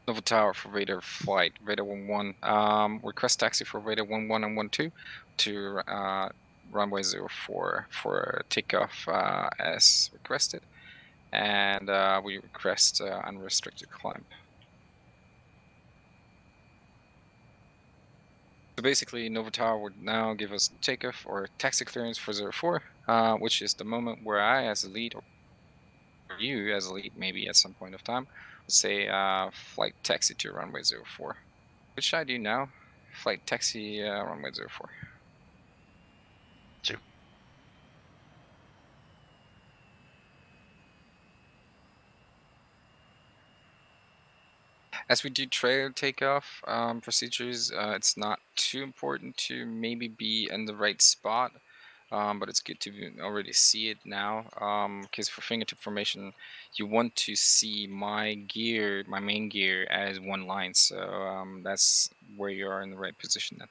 Nova Tower for radar flight, radar 11. Request taxi for radar 11 and 12 to runway 04 for takeoff as requested. And we request unrestricted climb. So basically, Nova Tower would now give us takeoff or taxi clearance for 04, which is the moment where I, as a lead, or you as a lead, maybe at some point of time, would say flight taxi to runway 04. Which should I do now? Flight taxi runway 04. 2. As we do trailer takeoff procedures, it's not too important to maybe be in the right spot, but it's good to already see it now, because for fingertip formation, you want to see my gear, my main gear, as one line, so that's where you are in the right position then.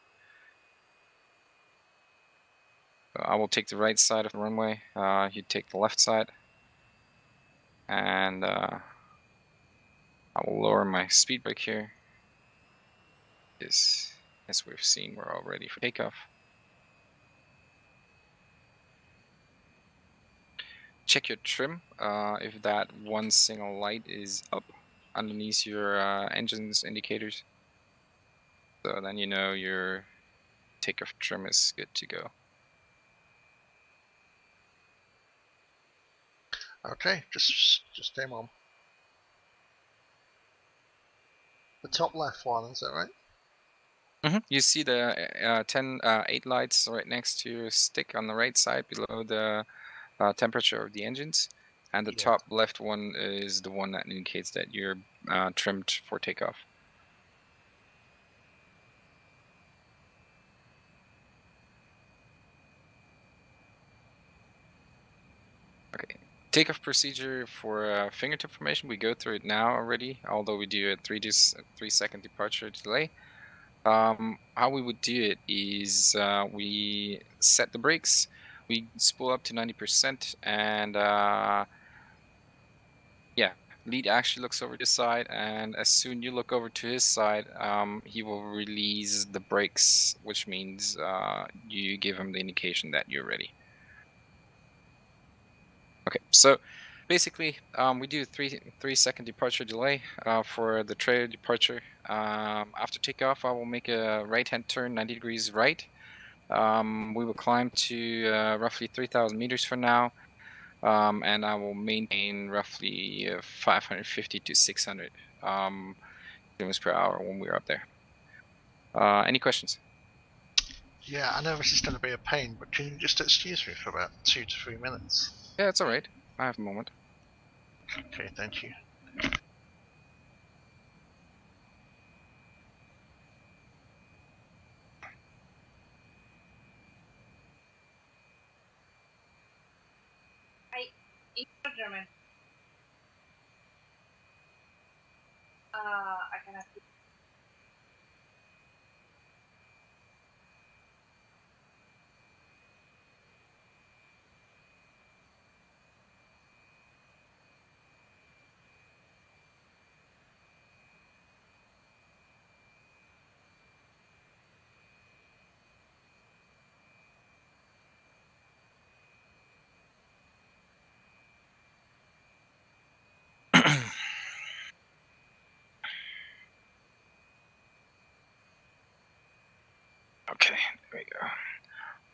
So I will take the right side of the runway, you take the left side, and I will lower my speed brake here. As we've seen, we're all ready for takeoff. Check your trim if that one single light is up underneath your engine's indicators. So then you know your takeoff trim is good to go. Okay, just aim on. The top left one, is that right? You see the 8 lights right next to your stick on the right side below the temperature of the engines, and the top left one is the one that indicates that you're trimmed for takeoff. Okay, takeoff procedure for fingertip formation, we go through it now already, although we do a 3-second departure delay. How we would do it is we set the brakes, we spool up to 90%, and yeah, lead actually looks over this side, and as soon you look over to his side, he will release the brakes, which means you give him the indication that you're ready. Okay, so basically we do a 3-second departure delay for the trailer departure. After takeoff, I will make a right-hand turn 90 degrees right. We will climb to roughly 3,000 meters for now, and I will maintain roughly 550 to 600 kilometers per hour when we're up there. Any questions? Yeah, I know this is going to be a pain, but can you just excuse me for about 2 to 3 minutes? Yeah, it's all right. I have a moment. Okay, thank you. German. I can ask you. Okay, there we go.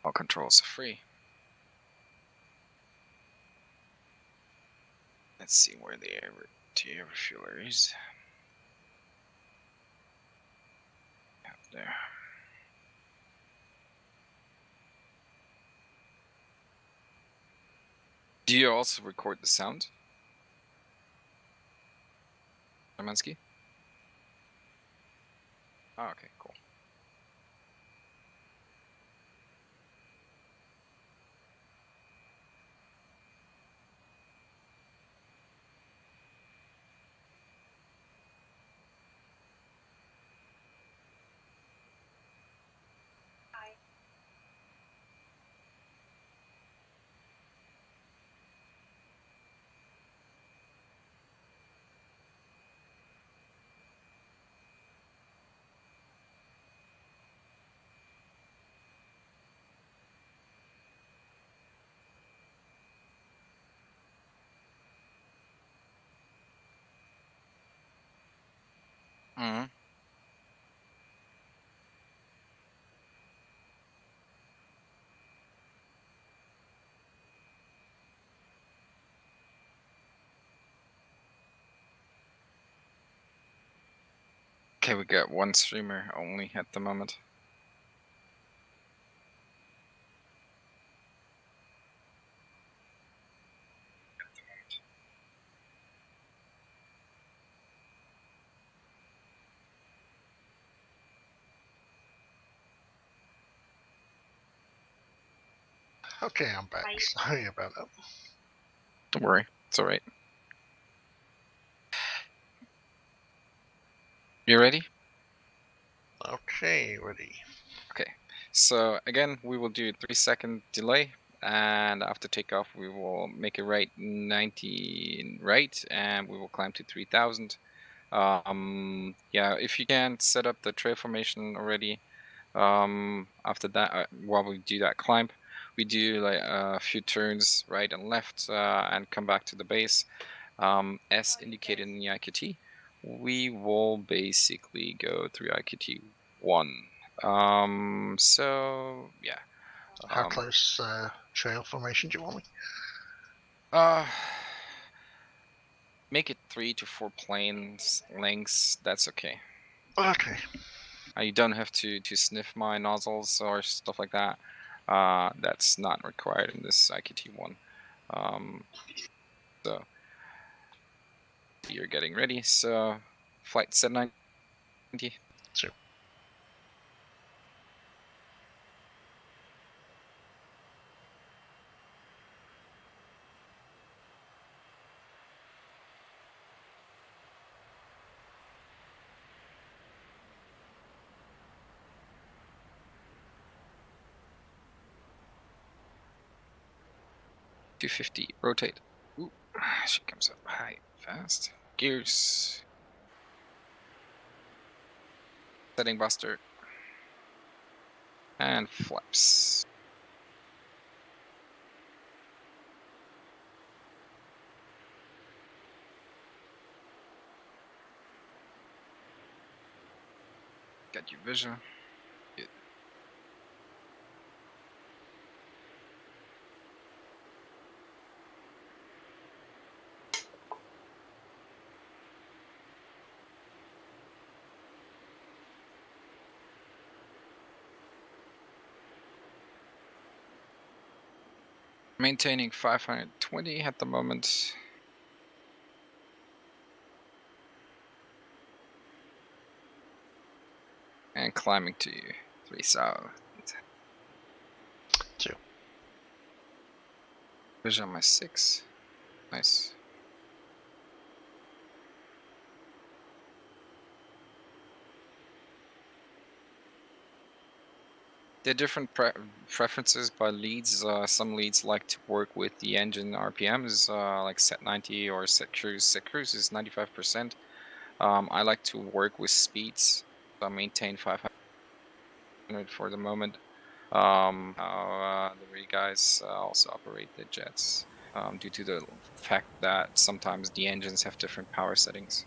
All controls are free. Let's see where the air refueler is. Up there. Do you also record the sound, Szymanski? Oh, okay, cool. Mhm. Okay, we got one streamer only at the moment. Okay, I'm back. Sorry about that. Don't worry, it's all right. You ready? Okay, ready. Okay. So again, we will do a 3-second delay, and after takeoff, we will make a right 90 right, and we will climb to 3000. Yeah, if you can set up the trail formation already. After that, while we do that climb, we do like a few turns right and left, and come back to the base. As indicated in the IQT, we will basically go through IQT1. So yeah. How close trail formation do you want me? Uh, make it 3 to 4 planes lengths. That's okay. Okay. You don't have to sniff my nozzles or stuff like that. That's not required in this IQT1. So you're getting ready. So flight set 90. So, $250. Rotate. Ooh, she comes up high fast. Gears. Setting buster. And flaps. Got your vision. Good. Maintaining 520 at the moment. And climbing to 3000. two. Vision on my 6. Nice. There are different preferences by leads. Some leads like to work with the engine RPMs, like set 90 or set cruise. Set cruise is 95%. I like to work with speeds. So I maintain 500 for the moment. The rear guys also operate the jets, due to the fact that sometimes the engines have different power settings.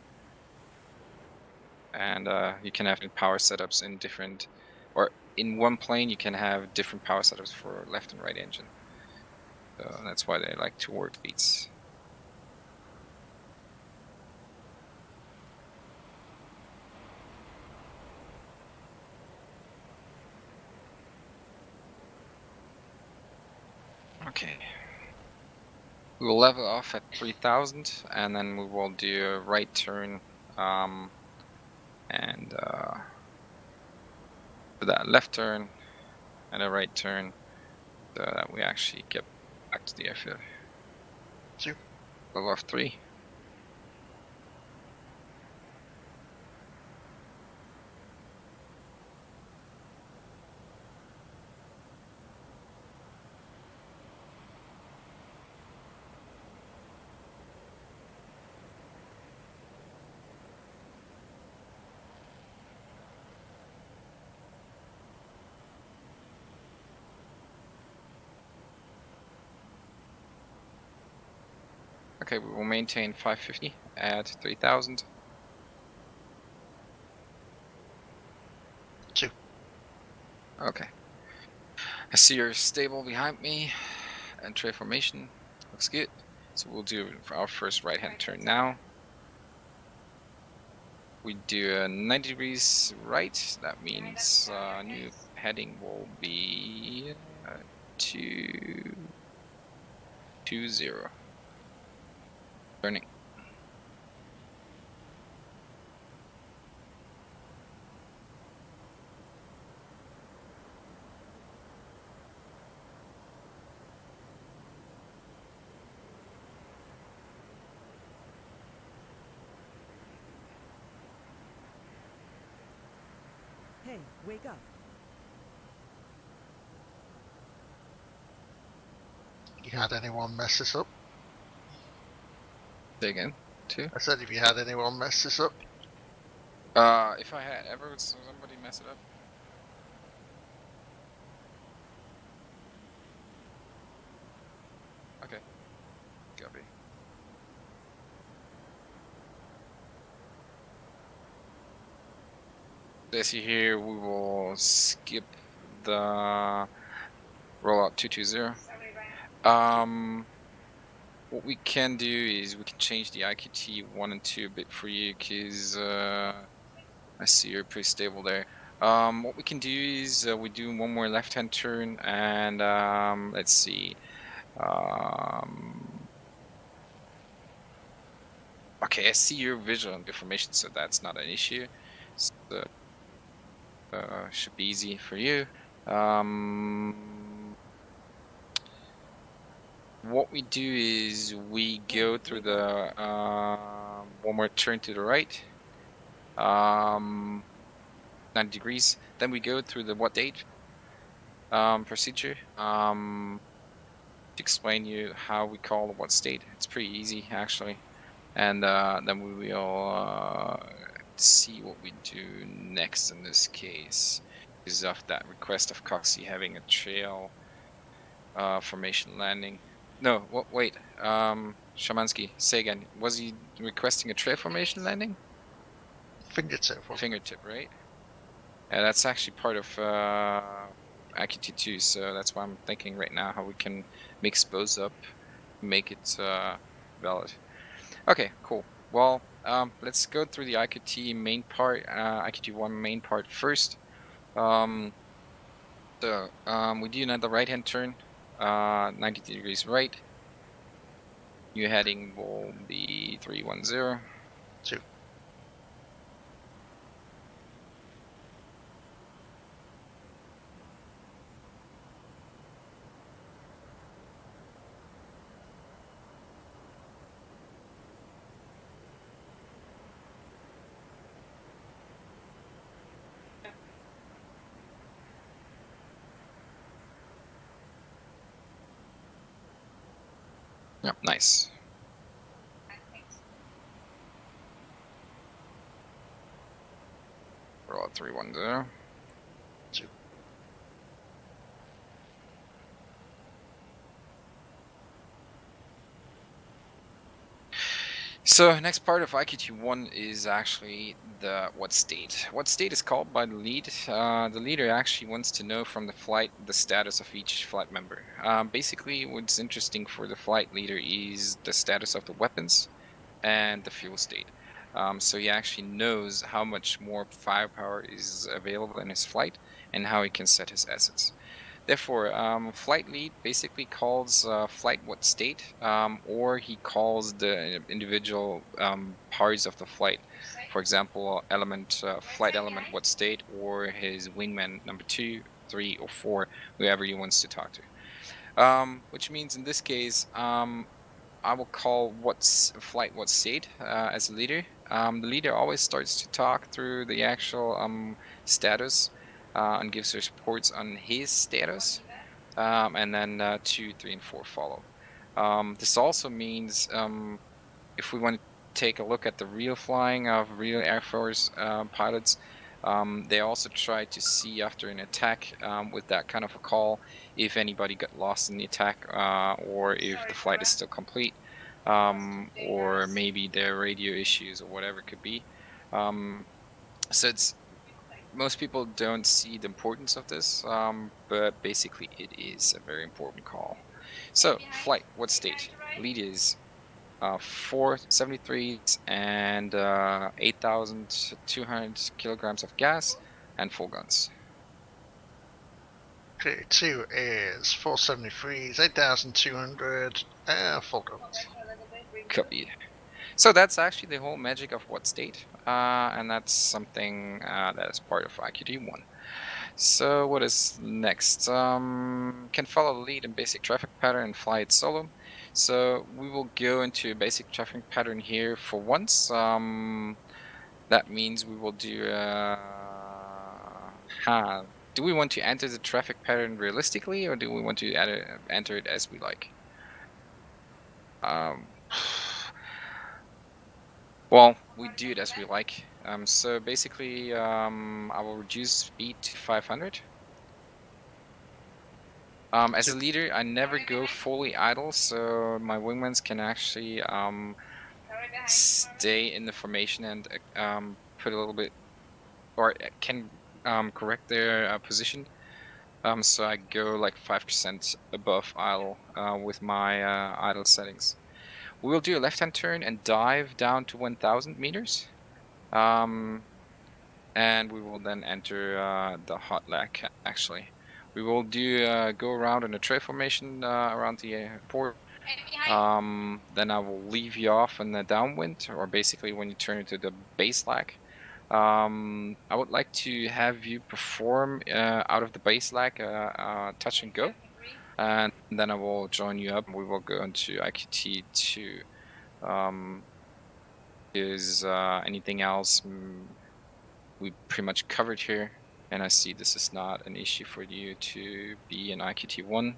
And you can have power setups in different, or in one plane you can have different power setups for left and right engine. So that's why they like to work beats. Okay. We will level off at 3000, and then we will do a right turn, and for that left turn and a right turn, so that we actually get back to the airfield. Two. Level off 3. Okay, we will maintain 550 at 3000. Okay. I see you're stable behind me. Entry formation looks good. So we'll do our first right-hand turn now. We do a 90 degrees right. That means new heading will be 220. Turning. Hey, wake up. You had anyone mess this up? Say again, too. I said if you had anyone mess this up. If I had ever somebody mess it up. Okay. Copy. As you hear, we will skip the rollout 220. What we can do is we can change the IQT1 and 2 a bit for you, because I see you're pretty stable there. What we can do is we do one more left-hand turn, and let's see. Okay, I see your visual information, so that's not an issue. So, should be easy for you. What we do is we go through the one more turn to the right, 90 degrees. Then we go through the what date procedure to explain you how we call what state. It's pretty easy actually, and then we will see what we do next in this case. Is of that request of Coxie having a trail formation landing. No, wait. Shamansky, say again. Was he requesting a trail formation landing? Fingertip. Fingertip, right? Yeah, that's actually part of IQT2, so that's why I'm thinking right now how we can mix both up, make it valid. Okay, cool. Well, let's go through the IQT main part, IQT1 main part first. So we do another right-hand turn, 90 degrees right. New heading will be 310. 2. Yep, nice. Roll at 310. 2. So next part of IQT1 is actually the what state. What state is called by the lead. The leader actually wants to know from the flight the status of each flight member. Basically, what's interesting for the flight leader is the status of the weapons and the fuel state. So he actually knows how much more firepower is available in his flight and how he can set his assets. Therefore, flight lead basically calls flight what state, or he calls the individual parts of the flight. For example, flight element what state, or his wingman number 2, 3, or 4, whoever he wants to talk to. Which means in this case, I will call flight what state as a leader. The leader always starts to talk through the actual status and gives reports on his status, and then 2, 3, and 4 follow. This also means if we want to take a look at the real flying of real Air Force pilots, they also try to see after an attack with that kind of a call if anybody got lost in the attack, or if the flight is still complete, or maybe there are radio issues or whatever it could be. So it's most people don't see the importance of this, but basically it is a very important call. So, flight, what state? Lead is 473s and 8,200 kilograms of gas and full guns. K2 is 473s, 8,200, full guns. Copied. So that's actually the whole magic of what state, and that's something that is part of IQT1. So what is next? Can follow the lead in basic traffic pattern and fly it solo. So we will go into basic traffic pattern here for once. That means we will do. Do we want to enter the traffic pattern realistically, or do we want to enter it as we like? Well, we do it as we like. So basically, I will reduce speed to 500. As a leader, I never go fully idle, so my wingmans can actually stay in the formation and put a little bit, or can correct their position. So I go like 5% above idle with my idle settings. We will do a left-hand turn and dive down to 1,000 meters. And we will then enter the hot lag, actually. We will do go around in a tray formation around the port. Then I will leave you off in the downwind, or basically when you turn into the base lag. I would like to have you perform out of the base lag touch and go, and then I will join you up. We will go into IQT2. Is anything else we pretty much covered here, and I see this is not an issue for you to be in IQT1,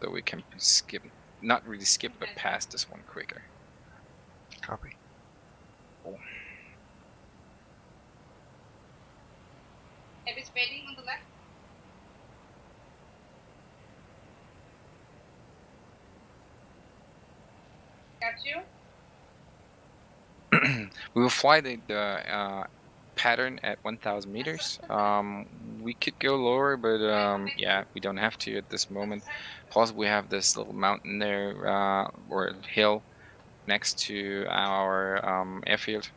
so we can skip, not really skip, but pass this one quicker. Copy. Cool. Heavy spreading on the left. Got you. We will fly the pattern at 1,000 meters. We could go lower, but yeah, we don't have to at this moment. Plus, we have this little mountain there, or hill, next to our airfield.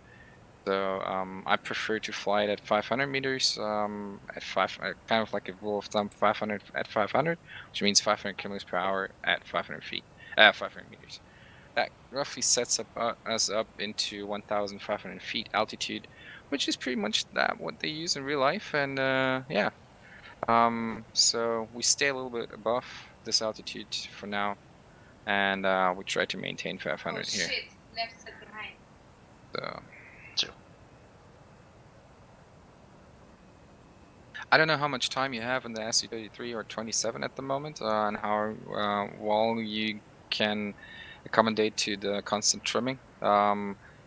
So I prefer to fly it at 500 meters, at kind of like a rule of thumb, 500 at 500, which means 500 kilometers per hour at 500 feet, 500 meters. That roughly sets us up into 1,500 feet altitude, which is pretty much what they use in real life. And yeah, so we stay a little bit above this altitude for now, and we try to maintain 500 here. Shit. Left side behind. So I don't know how much time you have in the SU-33 or 27 at the moment, and how well you can accommodate to the constant trimming.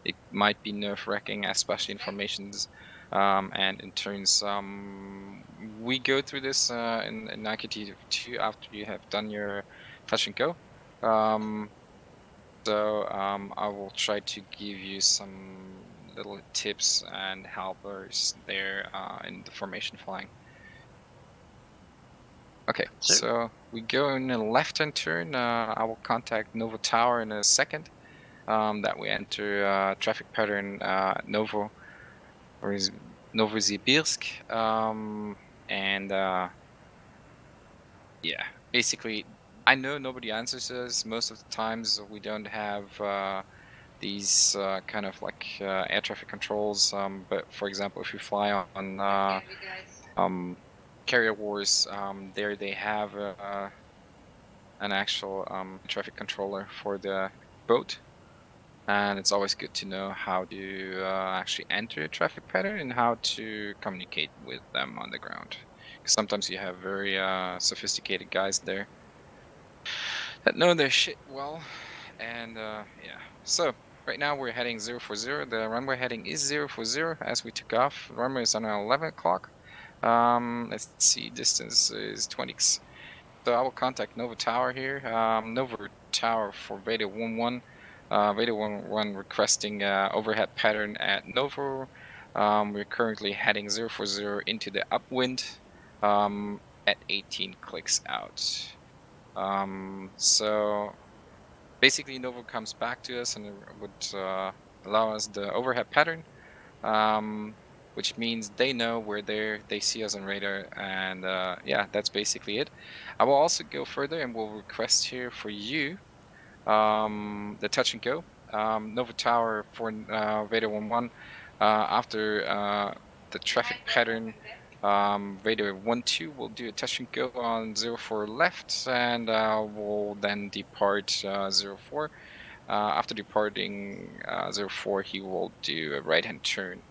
It might be nerve-wracking, especially in formations and in turns. We go through this in IQT2 after you have done your touch and go. So I will try to give you some little tips and helpers there in the formation flying. Okay, so we go in a left-hand turn. I will contact Novo Tower in a second. That we enter traffic pattern Novosibirsk, and yeah, basically, I know nobody answers us. Most of the times we don't have these kind of like air traffic controls. But for example, if you fly on Carrier Wars, there they have an actual traffic controller for the boat, and it's always good to know how to actually enter a traffic pattern and how to communicate with them on the ground. Because sometimes you have very sophisticated guys there that know their shit well, and yeah. So right now we're heading 040. The runway heading is 040 as we took off. The runway is on 11 o'clock. Let's see, distance is 20. So I will contact Nova Tower here. Nova Tower for Veda 11. Veda 11 requesting overhead pattern at Novo. We're currently heading 040 into the upwind at 18 clicks out. So basically Novo comes back to us and would allow us the overhead pattern, which means they know we're there, they see us on radar, and yeah, that's basically it. I will also go further and will request here for you the touch and go. Nova Tower for Vader 1-1 after the traffic pattern. Vader 1-2 will do a touch and go on 04 left, and will then depart 04. After departing 04, he will do a right-hand turn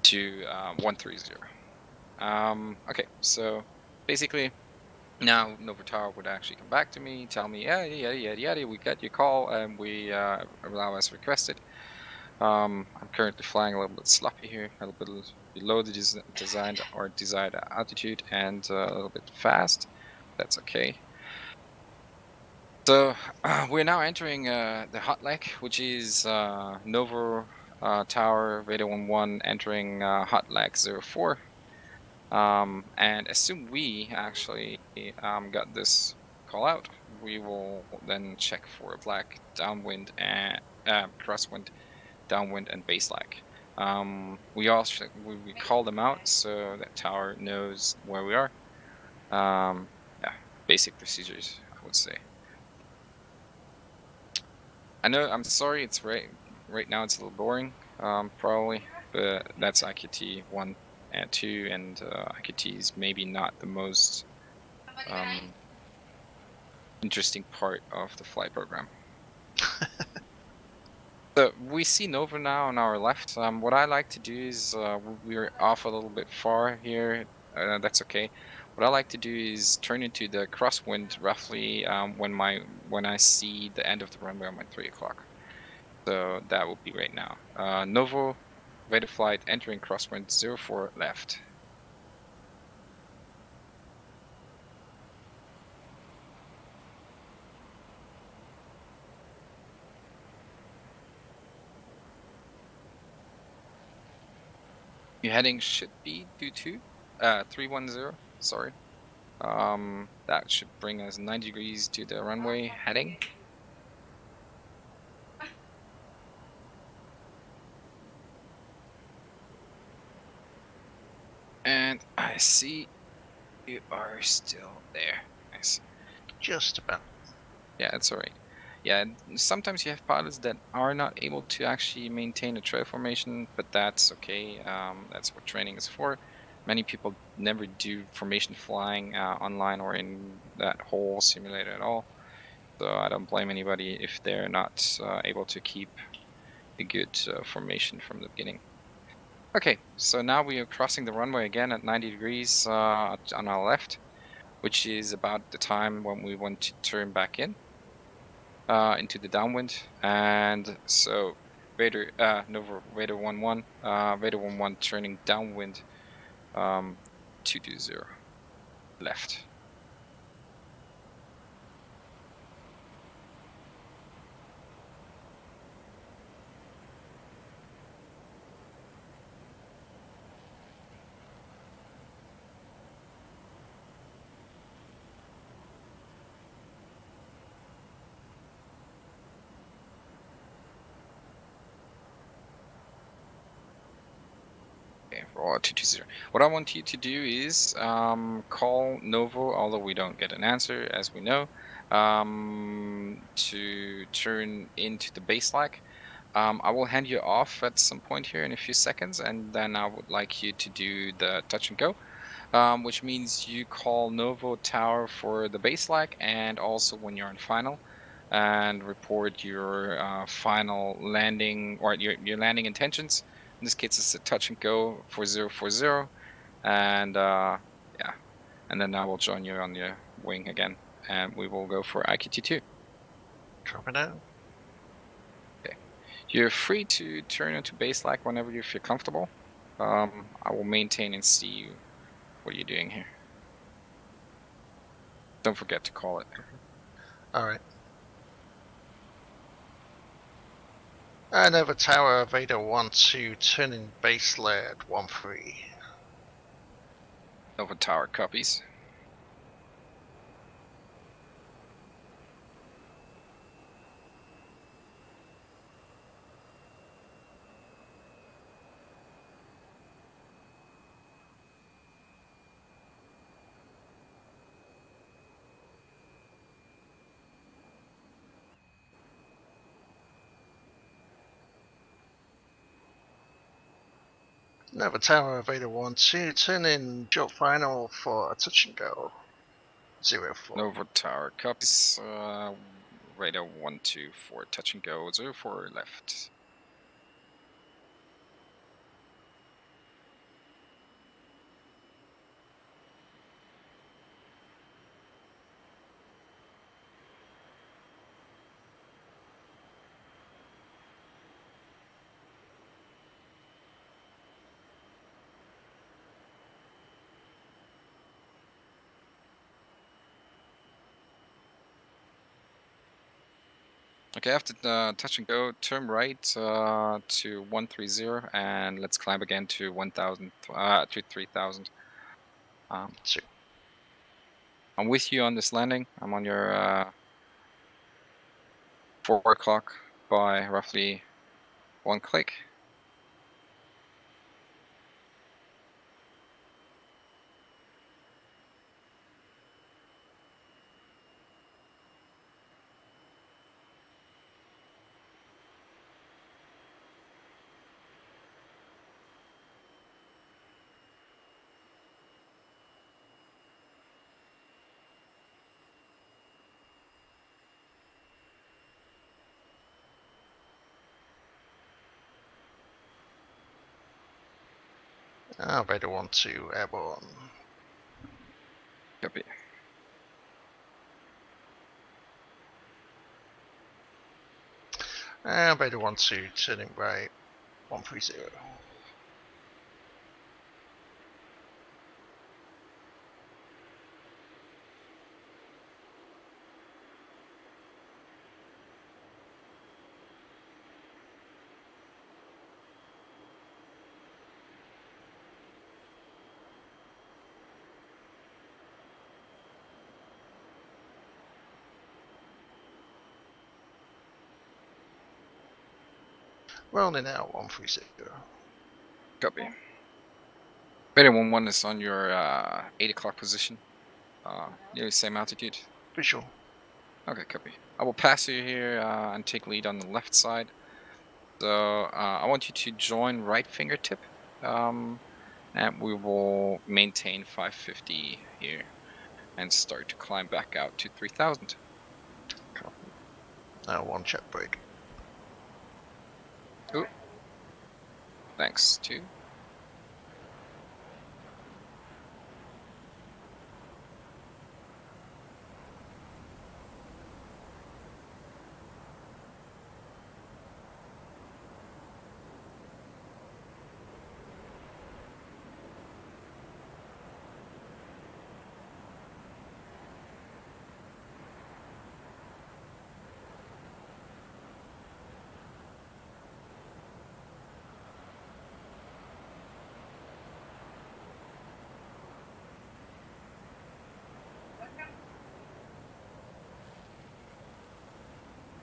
to 130. Okay, so basically now Nova Tower would actually come back to me, tell me, yeah, yada, we got your call, and we allow as requested. I'm currently flying a little bit sloppy here, a little bit below the desired altitude, and a little bit fast. That's okay. So we're now entering the hot leg, which is Nova Tower Vader 1-1 entering hot leg 04. And as soon we actually got this call out, we will then check for black downwind and crosswind, downwind, and base lag. We call them out so that tower knows where we are. Yeah, basic procedures, I would say. I know, I'm sorry, it's right now it's a little boring, probably, but that's IQT1 and 2, and IQT is maybe not the most interesting part of the flight program. So we see Nova now on our left. What I like to do is we're off a little bit far here. That's okay. What I like to do is turn into the crosswind roughly when I see the end of the runway on my 3 o'clock. So that will be right now. Novo, Vader flight entering crosswind 04 left. Your heading should be due to 310. Sorry. That should bring us 90 degrees to the runway heading. And I see you are still there. I see. Just about. Yeah, it's alright. Yeah, sometimes you have pilots that are not able to actually maintain a trail formation, but that's okay. That's what training is for. Many people never do formation flying online or in that whole simulator at all. So I don't blame anybody if they're not able to keep a good formation from the beginning. Okay, so now we are crossing the runway again at 90 degrees on our left, which is about the time when we want to turn back in into the downwind. And so Vader, Nova Vader 1-1, Vader 1-1 turning downwind 220 left. Okay, for 220. What I want you to do is call Novo, although we don't get an answer, as we know, to turn into the base lag. I will hand you off at some point here in a few seconds, and then I would like you to do the touch and go, which means you call Novo Tower for the base lag, and also when you're on final, and report your final landing or your landing intentions. In this case, it's a touch and go for 040, and yeah, and then I will join you on your wing again, and we will go for IQT2. Dropping out. Okay, you're free to turn into base lag whenever you feel comfortable. I will maintain and see you. What are you doing here? Don't forget to call it. All right. Nova Tower, Vader 1-2, turning base layer at 1-3. Nova Tower copies. Nova Tower, Vader 1-2, turning short final for a touch and go. 0-4. Nova Tower copies. Radar 1-2 for touch and go. 0-4 left. Okay, after touch and go, turn right to 130, and let's climb again to 1,000 to 3,000. Sure. I'm with you on this landing. I'm on your 4 o'clock by roughly 1 click. Vader 1-2, airborne. Copy. Vader 1-2, turning right, 130. Rolling out 130. Copy. Radar 1-1 is on your 8 o'clock position. Nearly same altitude. Visual. Okay, copy. I will pass you here and take lead on the left side. So I want you to join right fingertip, and we will maintain 550 here and start to climb back out to 3,000. One check break. Ooh. Thanks, 2.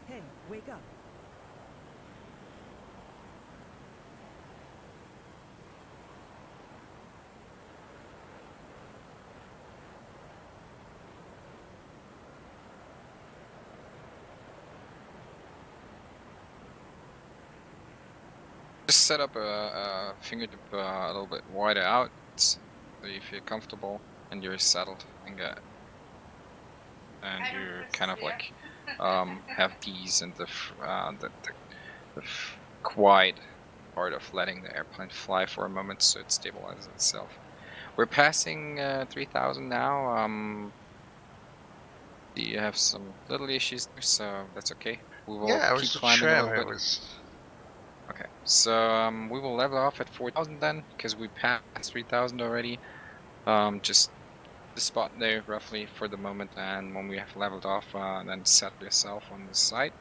Hey, wake up. Just set up a fingertip a little bit wider out so you feel comfortable and you're settled and you're kind of like have ease in the quiet part of letting the airplane fly for a moment so it stabilizes itself. We're passing 3,000 now. You have some little issues, so that's okay. We will keep climbing a little bit. Okay, so we will level off at 4,000 then, because we passed 3,000 already. Just the spot there roughly for the moment, and when we have leveled off, then set yourself on the site.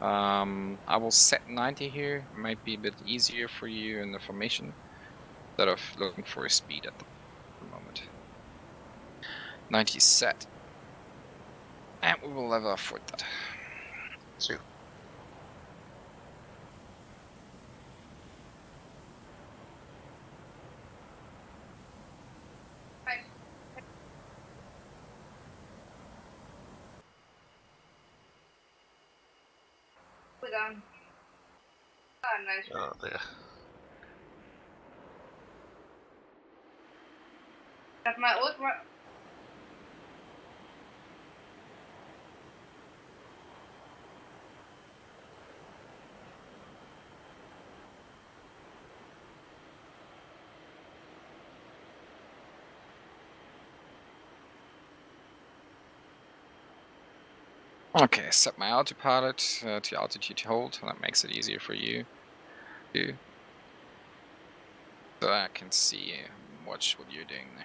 I will set 90 here. Might be a bit easier for you in the formation instead of looking for a speed at the moment. 90 set. And we will level off for that. So, Put on. Oh, nice. oh dear. Have my old Okay, set my autopilot to altitude hold. That makes it easier for you too. So I can see watch what you're doing there.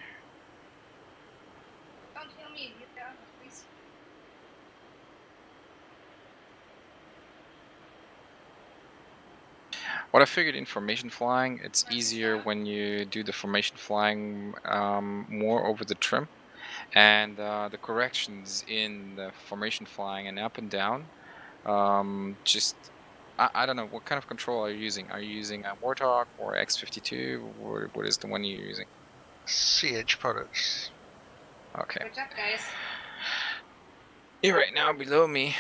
Don't kill me, you down, please. What I figured in formation flying, it's easier when you do the formation flying more over the trim. And the corrections in the formation flying and up and down, just, I don't know, what kind of control are you using? Are you using a Warthog or X52? Or what is the one you're using? CH products. Okay. Good job, guys. You're right now below me.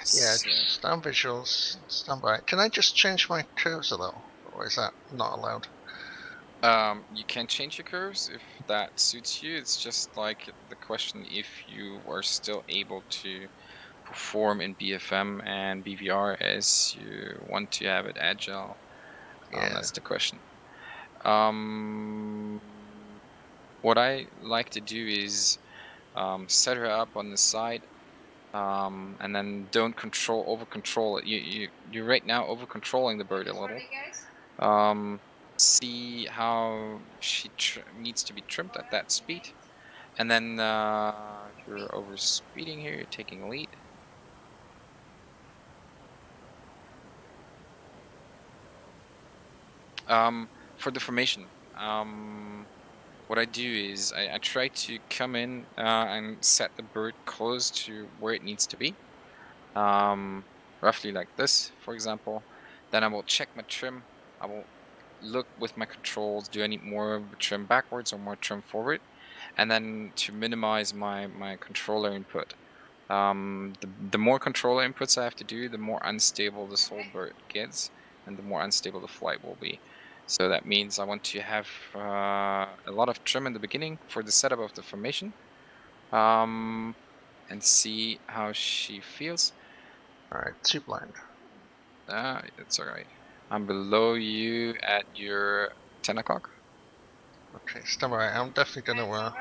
Yeah, So- stand visuals, stand by. Can I just change my curves a little? Or is that not allowed? You can change your curves if that suits you. It's just like the question if you are still able to perform in BFM and BVR as you want to have it agile. Yeah. That's the question. What I like to do is set her up on the side, and then don't over control it. You're right now over controlling the bird a little. Sorry, guys. See how she needs to be trimmed at that speed, and then you're over speeding here. You're taking lead. For the formation, what I do is I try to come in and set the bird close to where it needs to be, roughly like this, for example. Then I will check my trim. I will look with my controls, do I need more trim backwards or more trim forward? And then to minimize my controller input. The more controller inputs I have to do, the more unstable this whole bird gets, and the more unstable the flight will be. So that means I want to have a lot of trim in the beginning for the setup of the formation, and see how she feels. Alright, too blind. It's alright. I'm below you at your 10 o'clock. Okay, stand by. I'm definitely gonna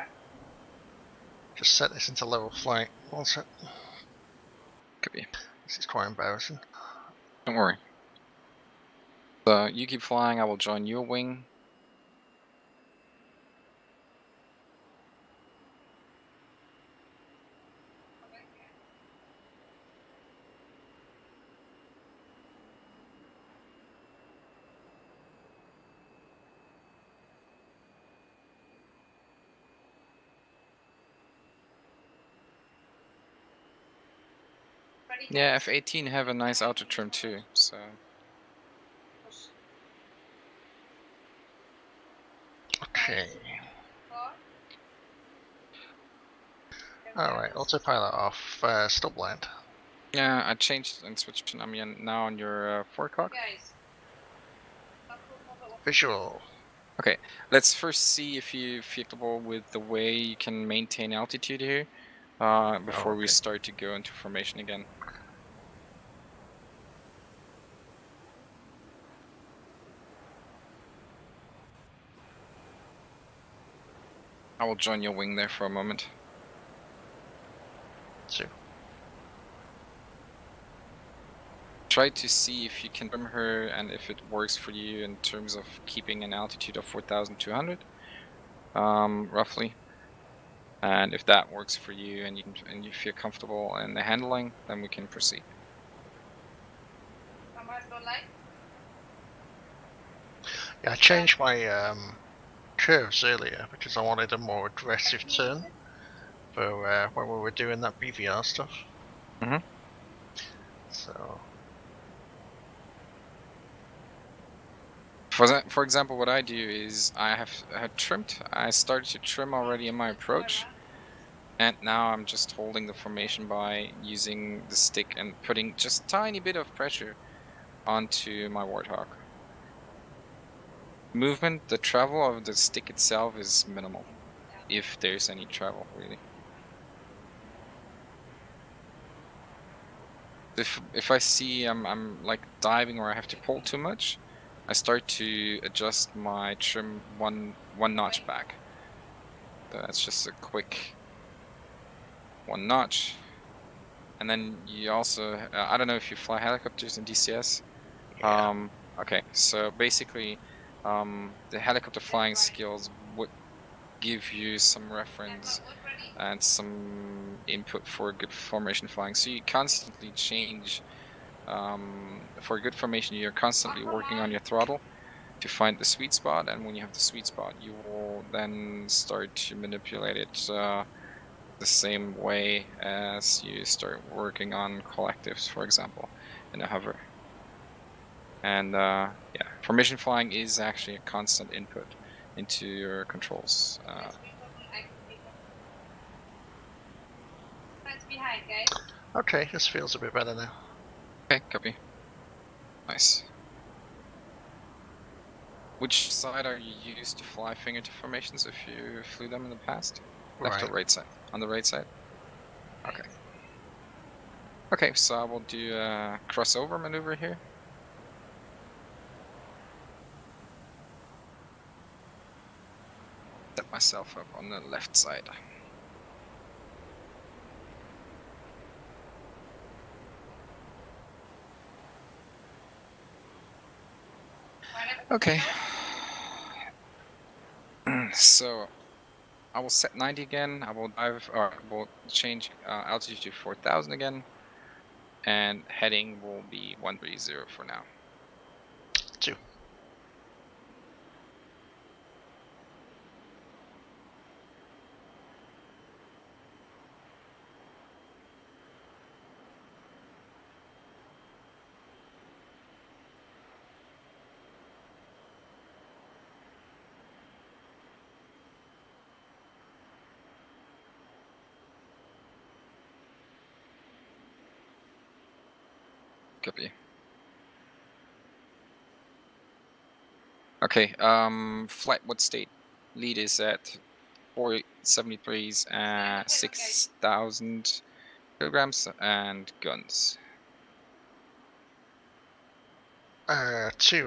just set this into level flight. One sec. Could be. This is quite embarrassing. Don't worry. So you keep flying, I will join your wing. Yeah, F-18 have a nice outer trim too, so. Okay. Alright, autopilot off. Still blind. Yeah, I changed and switched. I'm now on your 4 o'clock. Guys. Visual. Okay, let's first see if you're comfortable with the way you can maintain altitude here before we okay. start to go into formation again. I will join your wing there for a moment. Sure. Try to see if you can trim her and if it works for you in terms of keeping an altitude of 4,200, roughly. And if that works for you and you feel comfortable in the handling, then we can proceed. Yeah, I changed my curves earlier because I wanted a more aggressive turn for when we were doing that BVR stuff. Mhm. So For example, what I do is I had trimmed. I started to trim already in my approach, and now I'm just holding the formation by using the stick and putting just tiny bit of pressure onto my Warthog. Movement, the travel of the stick itself is minimal, if there's any travel really. If I see I'm like diving or I have to pull too much, I start to adjust my trim one notch back. So that's just a quick one notch. And then you also I don't know if you fly helicopters in DCS. yeah, Okay, so basically the helicopter flying skills would give you some reference and some input for good formation flying. So you constantly change. For good formation, you're constantly working on your throttle to find the sweet spot, and when you have the sweet spot, you will then start to manipulate it the same way as you start working on collectives, for example, in a hover. And yeah, formation flying is actually a constant input into your controls. okay, this feels a bit better now. Okay, copy. Nice. Which side are you used to fly fingertip formations if you flew them in the past? Left or right side? On the right side? Okay. Okay, so I will do a crossover maneuver here. Set myself up on the left side. Okay. So I will set 90 again. I will dive, or I will change altitude to 4,000 again, and heading will be 130 for now. 2. Copy. Okay, flight what state? Lead is at 473s and 6,000 kilograms and guns. 2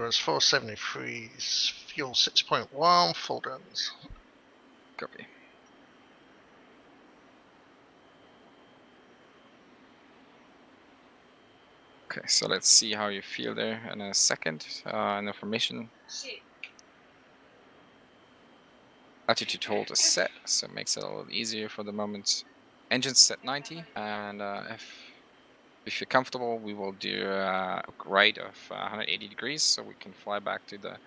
is 473s, fuel 6.1, full guns. Copy. Okay, so let's see how you feel there in a second. In the formation. Altitude hold is set, so it makes it a little easier for the moment. Engine set 90, and if you're comfortable, we will do a right of 180 degrees, so we can fly back to the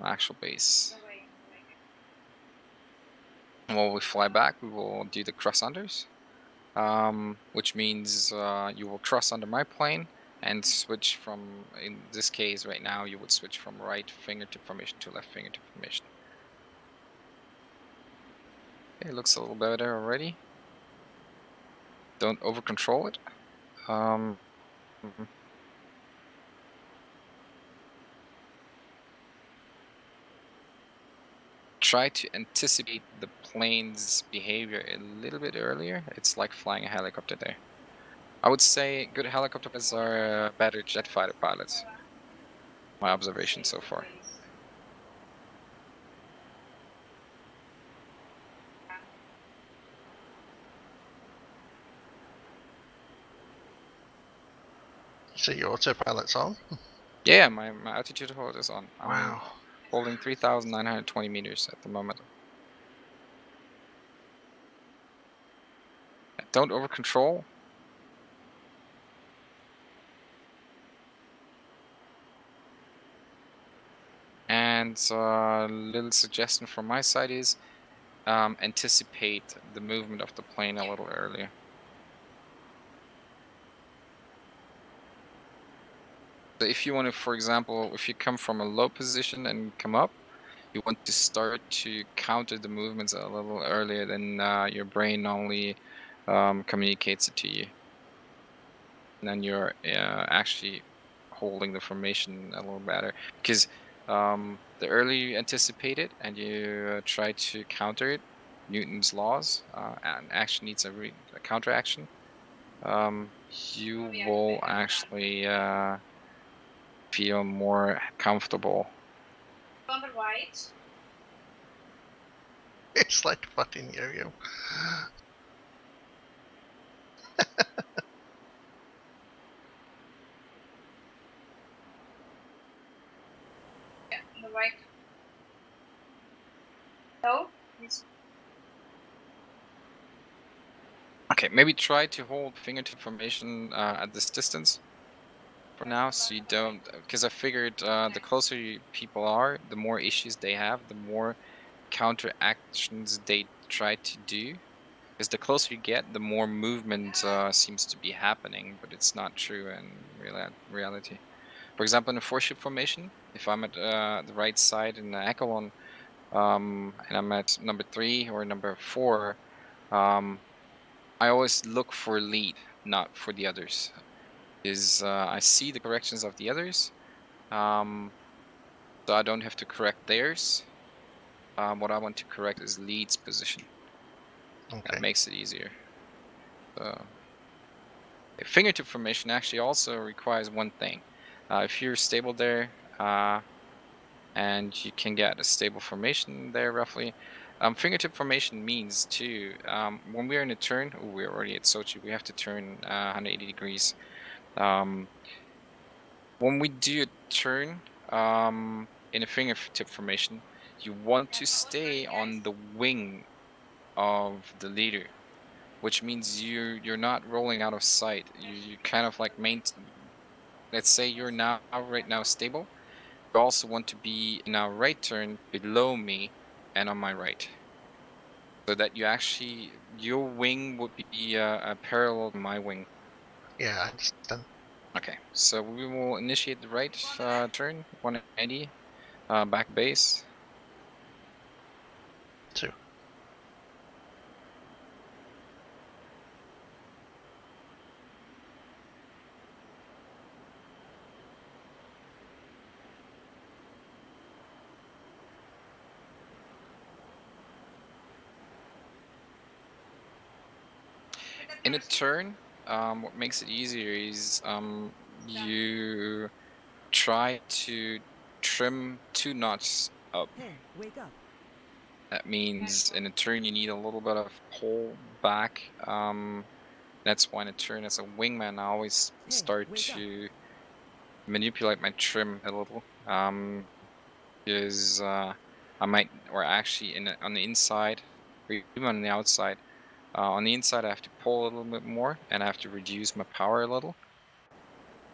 actual base. And while we fly back, we will do the cross unders, which means you will cross under my plane and switch from, in this case right now, you would switch from right fingertip formation to left fingertip formation. Okay, it looks a little better already. Don't over control it. Try to anticipate the plane's behavior a little bit earlier. It's like flying a helicopter there. I would say good helicopter pilots are better jet fighter pilots. My observation so far. So your autopilot's on? Yeah, my altitude hold is on. I'm Wow. holding 3,920 meters at the moment. Don't over control. And little suggestion from my side is anticipate the movement of the plane a little earlier. So if you want to, for example, if you come from a low position and come up, you want to start to counter the movements a little earlier than your brain normally communicates it to you. And then you're actually holding the formation a little better. Because the earlier you anticipate it and you try to counter it, Newton's laws, and action needs a counteraction, you will actually feel more comfortable. On the right. It's like a fucking yo-yo. Yeah, on the right. No? Okay, maybe try to hold fingertip formation at this distance for now, so you don't, because I figured the closer people are, the more issues they have, the more counteractions they try to do. Because the closer you get, the more movement seems to be happening, but it's not true in reality. For example, in a four-ship formation, if I'm at the right side in the echelon, and I'm at number 3 or number 4, I always look for lead, not for the others. Is I see the corrections of the others, so I don't have to correct theirs. What I want to correct is lead's position. Okay. That makes it easier. Fingertip formation actually also requires one thing. If you're stable there, and you can get a stable formation there roughly. Fingertip formation means too, when we're in a turn, we're already at Sochi, we have to turn 180 degrees. When we do a turn in a fingertip formation, you want to stay on the wing of the leader, which means you're not rolling out of sight. You kind of like let's say you're now right now stable. You also want to be in our right turn below me and on my right, so that your wing would be parallel to my wing. Yeah, I understand. Okay, so we will initiate the right turn, 180, back base. 2. In a turn, what makes it easier is you try to trim 2 knots up. Hey, wake up. That means in a turn you need a little bit of pull back. That's why in a turn as a wingman I always Hey, start wake up. to manipulate my trim a little. Because I might, or actually on the inside, or even on the outside. On the inside I have to pull a little bit more and I have to reduce my power a little.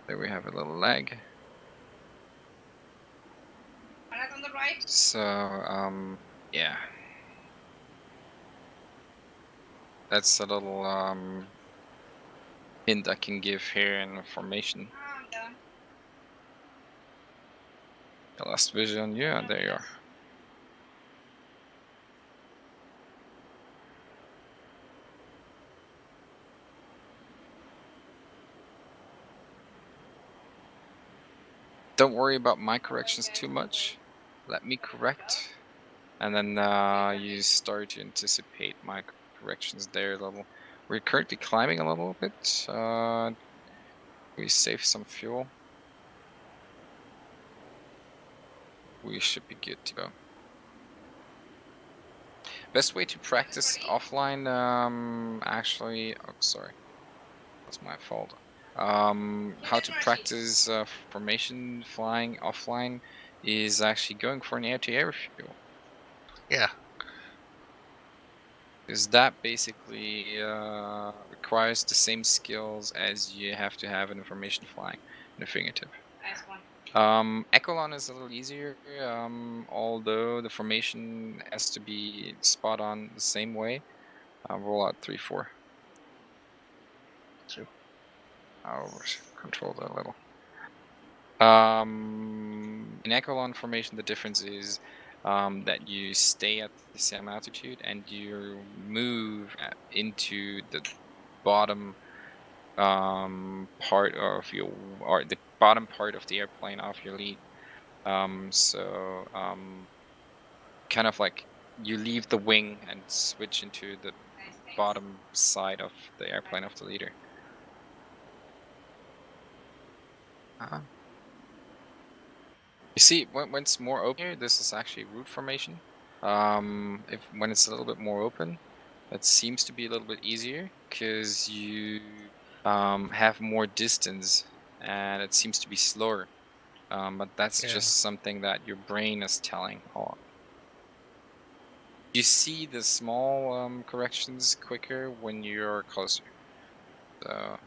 There we have a little lag. On the right. So yeah. That's a little hint I can give here in the formation. I'm done. The last vision, yeah, there you are. Don't worry about my corrections too much. Let me correct, and then you start to anticipate my corrections there a little. We're currently climbing a little bit. We save some fuel. We should be good to go. Best way to practice offline, actually, oh, sorry, that's my fault. How to practice formation flying offline is actually going for an air-to-air fuel. Yeah. Because that basically requires the same skills as you have to have in formation flying in a fingertip. Nice one. Echelon is a little easier, although the formation has to be spot on the same way. Roll out 3-4. 2. I'll control that a little. In echelon formation, the difference is that you stay at the same altitude and you move into the bottom part of your, or the bottom part of the airplane of your lead. So kind of like you leave the wing and switch into the bottom side of the airplane of the leader. You see, when it's more open here, this is actually root formation. When it's a little bit more open, it seems to be a little bit easier because you have more distance and it seems to be slower. But that's just something that your brain is telling. You see the small corrections quicker when you're closer. So,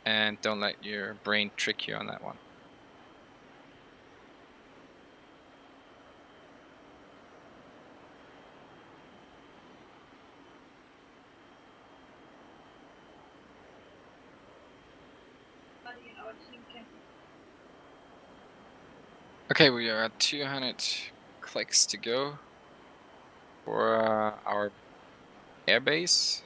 and don't let your brain trick you on that one. Okay, we are at 200 clicks to go for our airbase.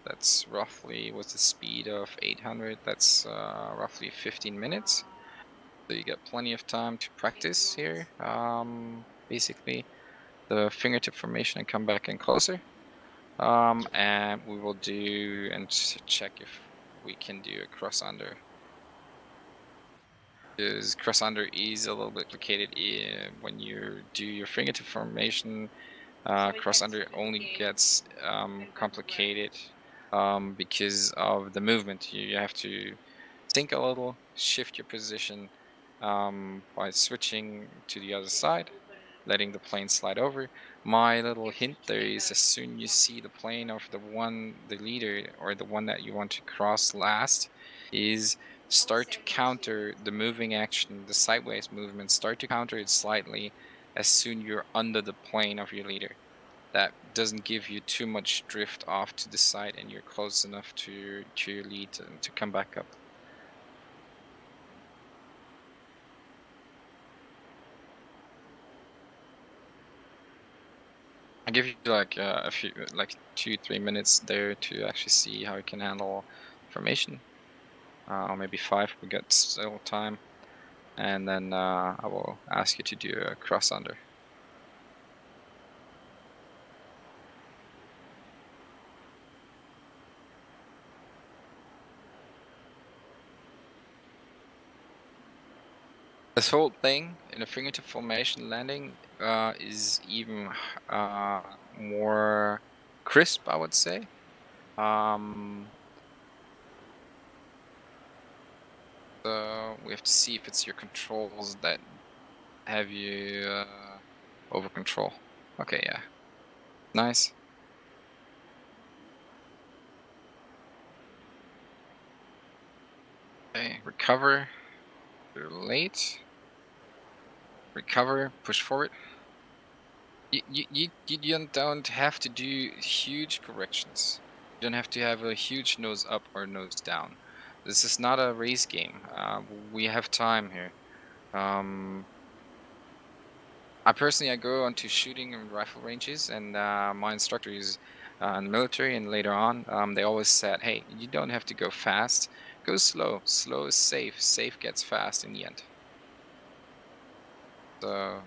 That's roughly with the speed of 800. That's roughly 15 minutes. So you get plenty of time to practice here. Basically, the fingertip formation and come back in closer. And we will do and check if we can do a cross under. Because cross under is a little bit complicated when you do your fingertip formation. Cross under only gets complicated because of the movement. You have to think a little, shift your position by switching to the other side, letting the plane slide over. My little hint there is as soon you see the plane of the leader or the one that you want to cross last, is start to counter the moving action, the sideways movement, start to counter it slightly as soon you're under the plane of your leader. That doesn't give you too much drift off to the side and you're close enough to your lead to come back up. I'll give you like a few, like 2-3 minutes there to actually see how you can handle formation. Or maybe 5, we got still time. And then I will ask you to do a cross under. This whole thing in a fingertip formation landing is even more crisp, I would say. So we have to see if it's your controls that have you over control. Okay, yeah. Nice. Okay, recover. You're late. Recover, push forward. You don't have to do huge corrections. You don't have to have a huge nose up or nose down. This is not a race game. We have time here. I personally go onto shooting and rifle ranges, and my instructor is in the military, and later on, they always said, "Hey, you don't have to go fast. Go slow. Slow is safe. Safe gets fast in the end." So,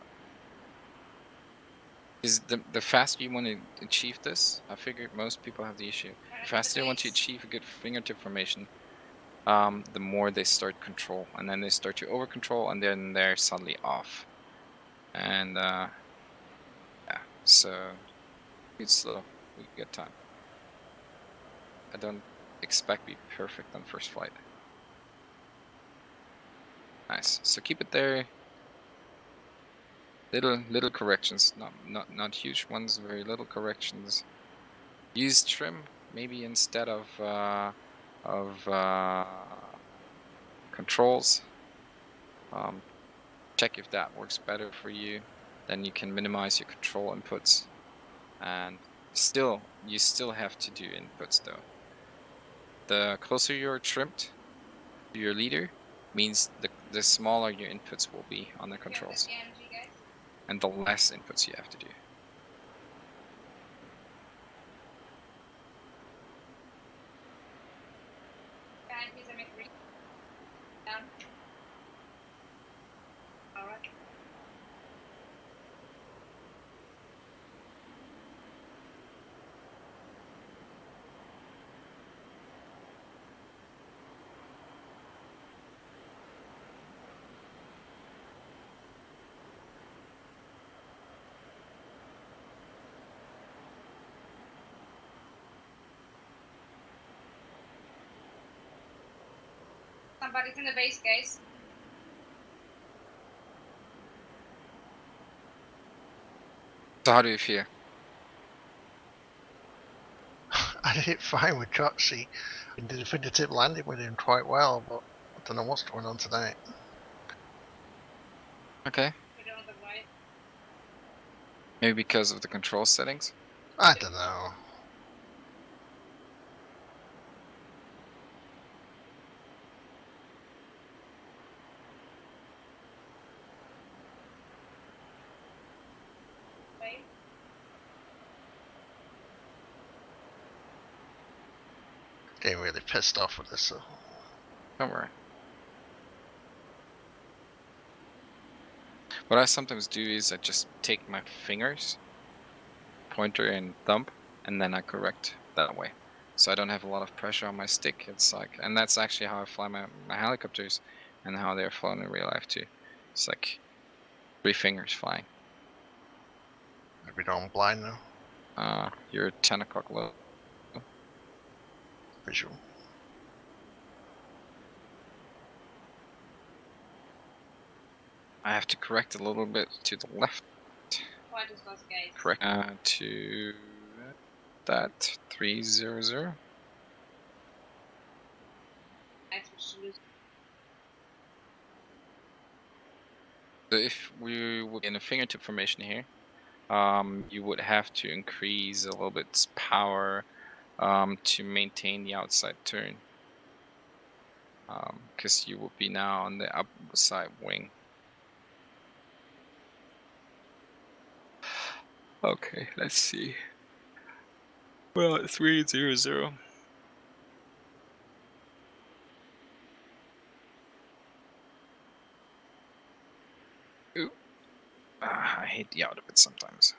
is the faster you want to achieve this, I figured most people have the issue. The faster they want to achieve a good fingertip formation, the more they start control, and then they start to over control, and then they're suddenly off. And yeah, so it's slow. We get time. I don't expect to be perfect on first flight. Nice. So keep it there. Little corrections, not huge ones. Very little corrections. Use trim maybe instead of controls. Check if that works better for you. Then you can minimize your control inputs, and you still have to do inputs though. The closer you're trimmed to your leader means the smaller your inputs will be on the controls, and the less inputs you have to do. Somebody's in the base, guys. So how do you feel? I did it fine with Coxie and did a fingertip landing with him quite well, but I don't know what's going on tonight. Okay. Put it on the right. Maybe because of the control settings? I don't know. Right. Getting really pissed off with this. So. Don't worry. What I sometimes do is I just take my fingers, pointer and thumb, and then I correct that way. So I don't have a lot of pressure on my stick. It's like, and that's actually how I fly my helicopters and how they're flown in real life too. It's like 3 fingers flying. Maybe I'm blind now. You're 10 o'clock low. Visual. I have to correct a little bit to the left. What is those guys? Correct to that 300. So if we were in a fingertip formation here, you would have to increase a little bit power to maintain the outside turn, because you would be now on the upside wing. Okay, let's see. Well, 300. Ooh. I hate the out of it sometimes.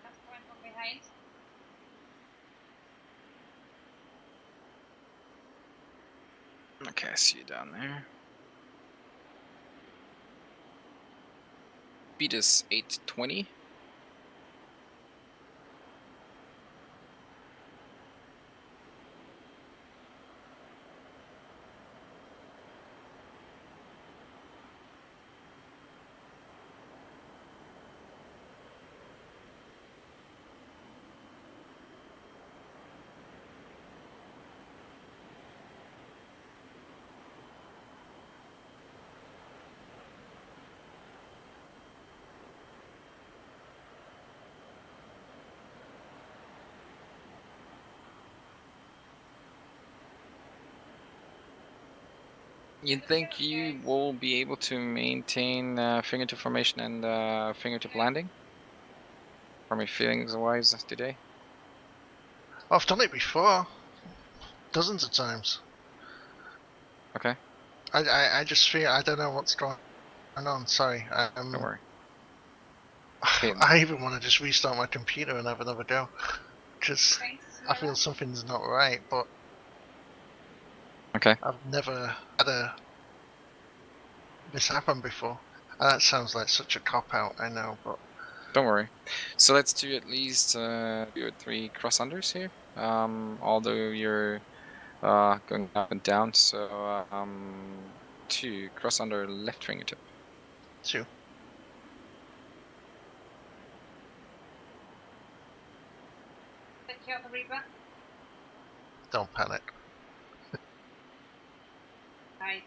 That's one from behind. Okay, I see you down there. Speed is 820. You think you will be able to maintain fingertip formation and fingertip landing? From your feelings wise today? I've done it before. Dozens of times. Okay. I just feel I don't know what's going on. Sorry. Don't worry. Okay. I even want to just restart my computer and have another go. Because Thanks. I feel something's not right, but Okay. I've never had this happen before. And that sounds like such a cop-out, I know, but Don't worry. So let's do at least 2 or 3 cross unders here. Although you're going up and down, so 2 cross under left fingertip. 2. Take care of the Reaper. Don't panic. Nice.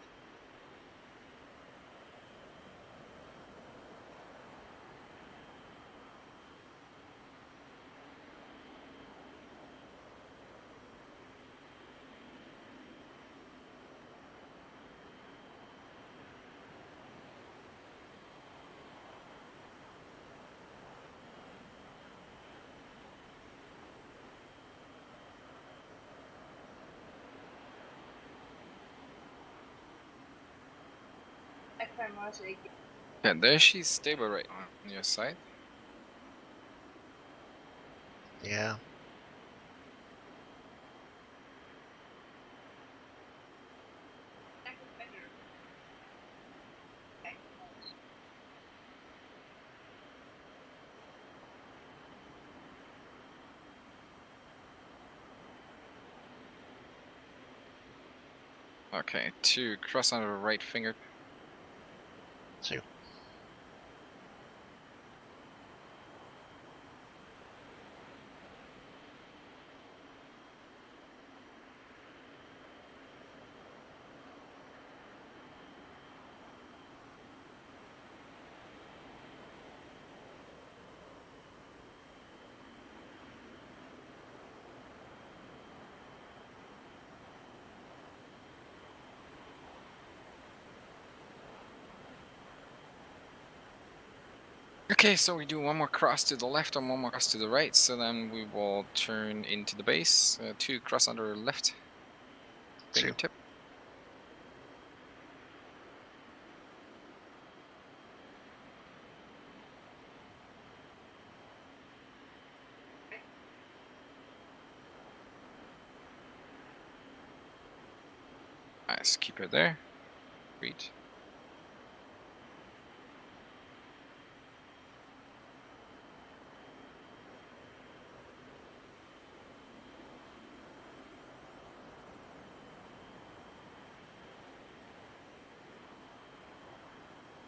Yeah, there she's stable right on your side. Yeah. Okay, 2 cross under right finger. 2. Okay, so we do one more cross to the left and one more cross to the right, so then we will turn into the base. 2 cross under left 2. fingertip. Nice, keep her there. Sweet.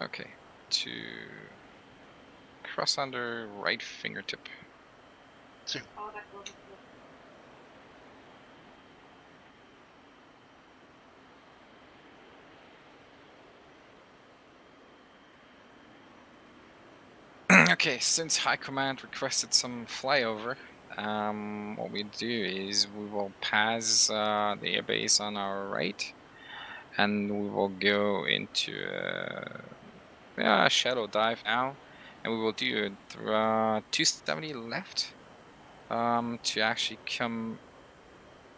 Okay, 2 cross under right fingertip. 2. Oh, that wasn't good. Okay, since High Command requested some flyover, what we do is we will pass the airbase on our right, and we will go into a shadow dive now, and we will do 270 left to actually come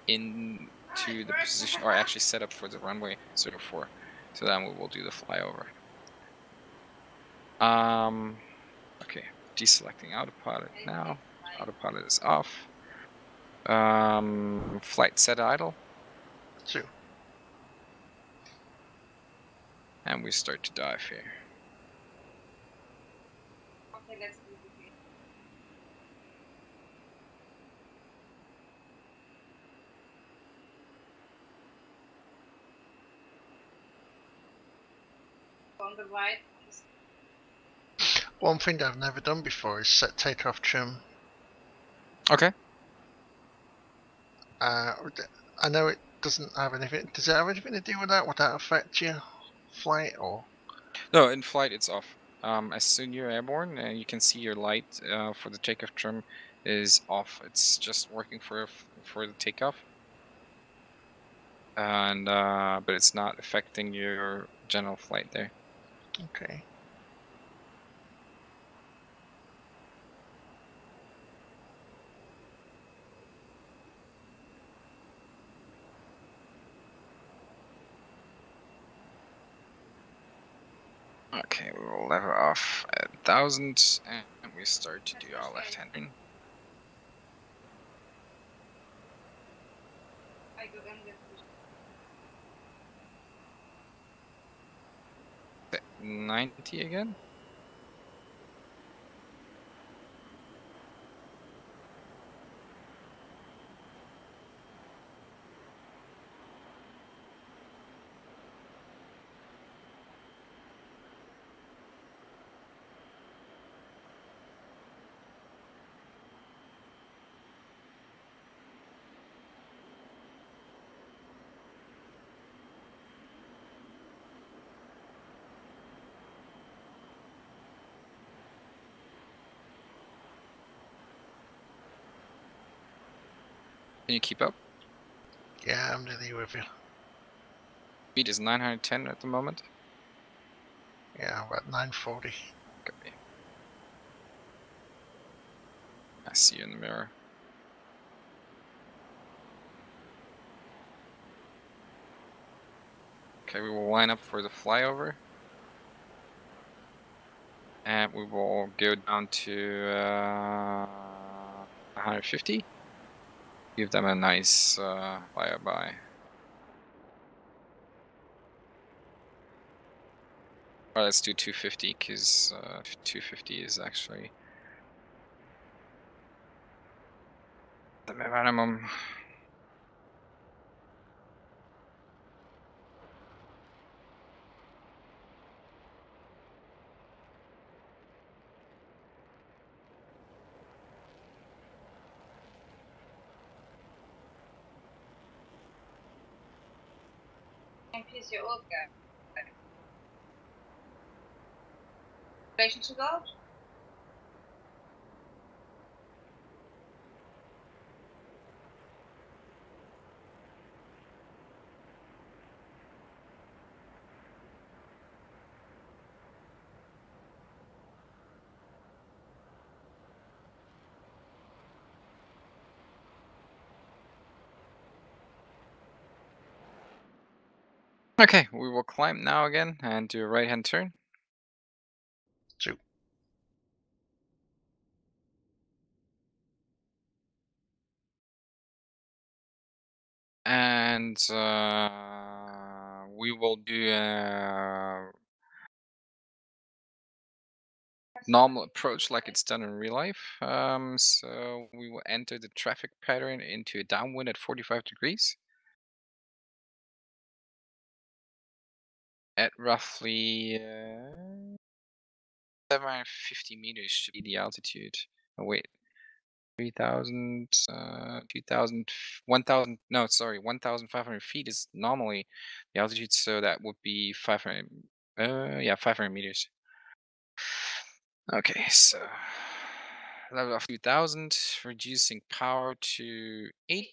into the position, or actually set up for the runway 04. So then we will do the flyover. Okay, deselecting autopilot now. Autopilot is off. Flight set idle, 2. and we start to dive here. Okay, let's do it again. On the right. One thing I've never done before is set takeoff trim. Okay. I know it doesn't have anything. Does it have anything to do with that? Would that affect your flight or? No, in flight it's off. As soon you're airborne, you can see your light for the takeoff trim is off. It's just working for the takeoff, and but it's not affecting your general flight there. Okay. Okay, we will lever off at 1000, and we start to do our left hand turn. I go in with 90 again. Can you keep up? Yeah, I'm nearly with you. Speed is 910 at the moment. Yeah, I'm at 940. Copy. I see you in the mirror. Okay, we will line up for the flyover. And we will go down to 150. Give them a nice flyby. Or let's do 250 because 250 is actually the minimum. Is your old guy. Relation to God? Okay, we will climb now again and do a right-hand turn. 2. And we will do a normal approach like it's done in real life. So we will enter the traffic pattern into a downwind at 45 degrees. At roughly 750 meters should be the altitude. Oh, wait. 3,000, 2,000, 1,000, no, sorry, 1,500 feet is normally the altitude, so that would be 500, yeah, 500 meters. Okay, so level of 2,000, reducing power to 80.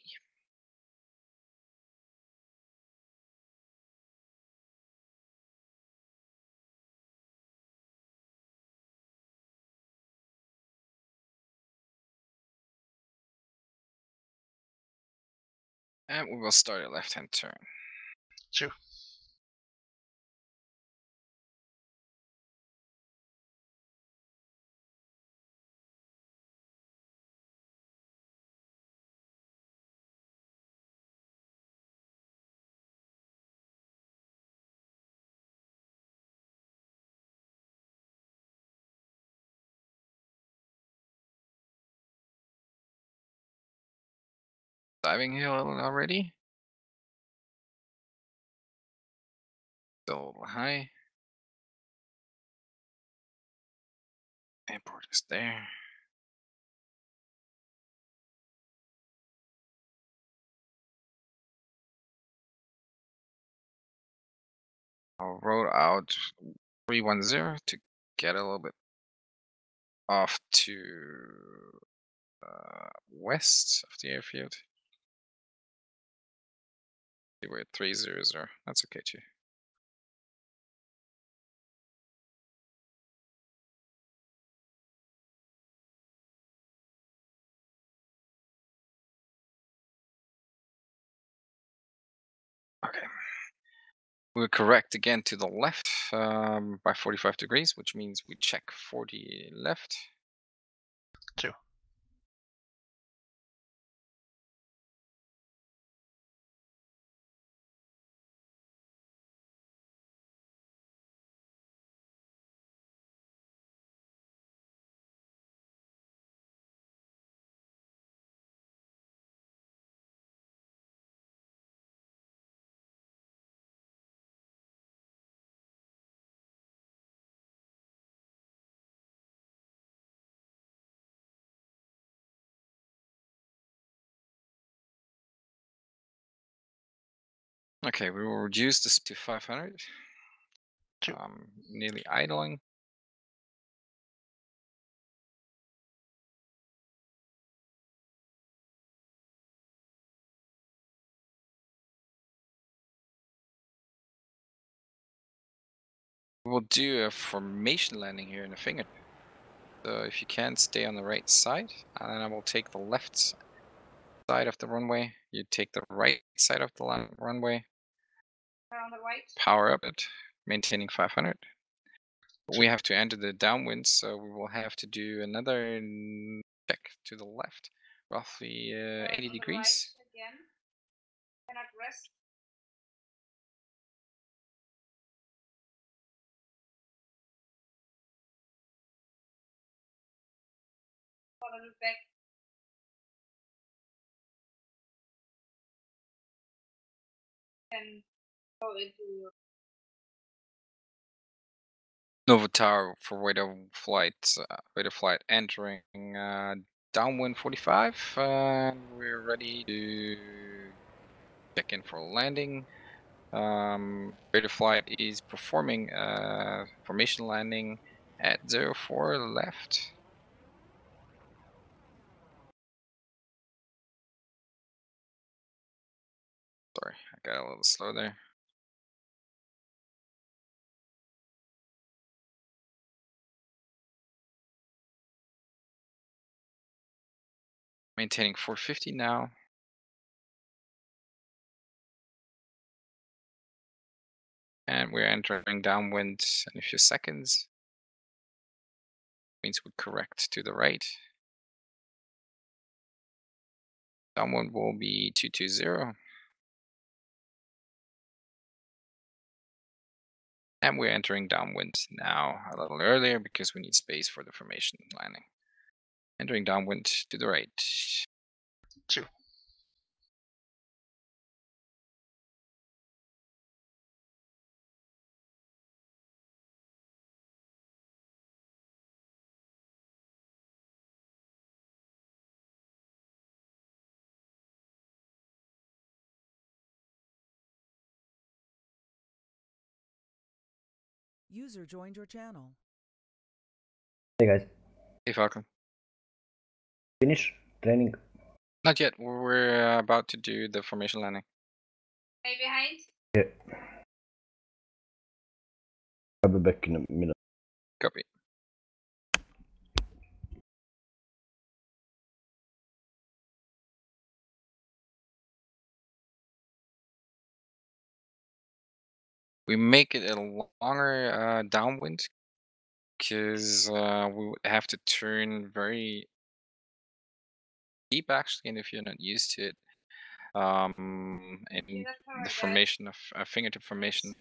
And we will start a left-hand turn. 2. Diving hill already. Still a little high. Airport is there. I'll roll out 310 to get a little bit off to west of the airfield. We're at 300. That's okay too. Okay. We're correct again to the left by 45 degrees, which means we check 40 left. 2. Okay, we will reduce this to 500. 2. Nearly idling. We'll do a formation landing here in the finger. So if you can, stay on the right side, and then I will take the left side of the runway. You take the right side of the runway. On the right. Power up it, maintaining 500. We Two. have to enter the downwind, so we will have to do another check to the left, roughly 80 degrees. Right again. Cannot rest. Follow it back. And go into Nova Tower for radar flight entering downwind 45, and we're ready to check in for landing. Radar flight is performing formation landing at 04 left. Sorry, I got a little slow there. Maintaining 450 now. And we're entering downwind in a few seconds. Means we correct to the right. Downwind will be 220. And we're entering downwind now a little earlier because we need space for the formation landing. Entering downwind to the right. 2. User joined your channel. Hey guys, Hey Falcon. finish training. Not yet. We're about to do the formation landing. stay behind. Yeah. I'll be back in a minute. Copy. We make it a longer downwind because we would have to turn very deep actually, and if you're not used to it, in the formation of fingertip formation,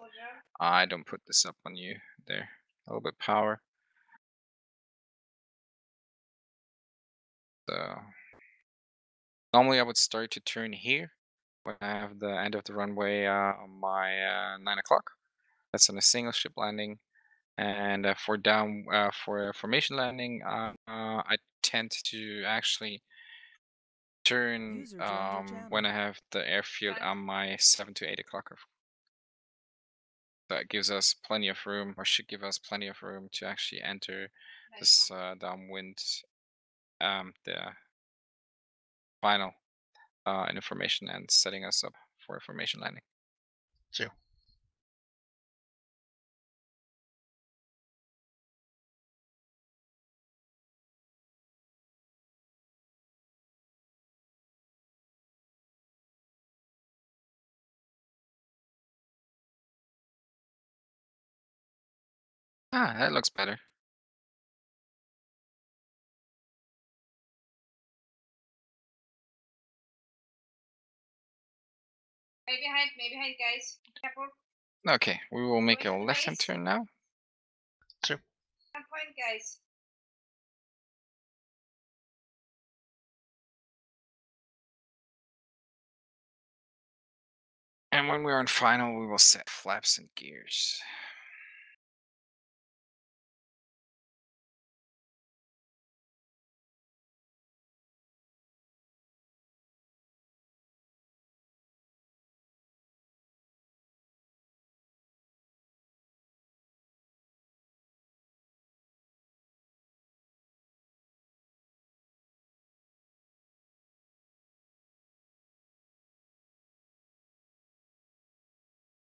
I don't put this up on you there. A little bit power. So normally I would start to turn here when I have the end of the runway on my 9 o'clock. That's on a single ship landing. And for formation landing, I tend to actually turn User joined your channel. when I have the airfield on my 7 to 8 o'clock. That gives us plenty of room, or should give us plenty of room to actually enter this downwind, the final information, and setting us up for a formation landing. 2. Ah, that looks better. Maybe behind, guys. Careful. Okay, we will make a Going into left-hand base. turn now. 2. One point, guys. And when we're on final, we will set flaps and gears.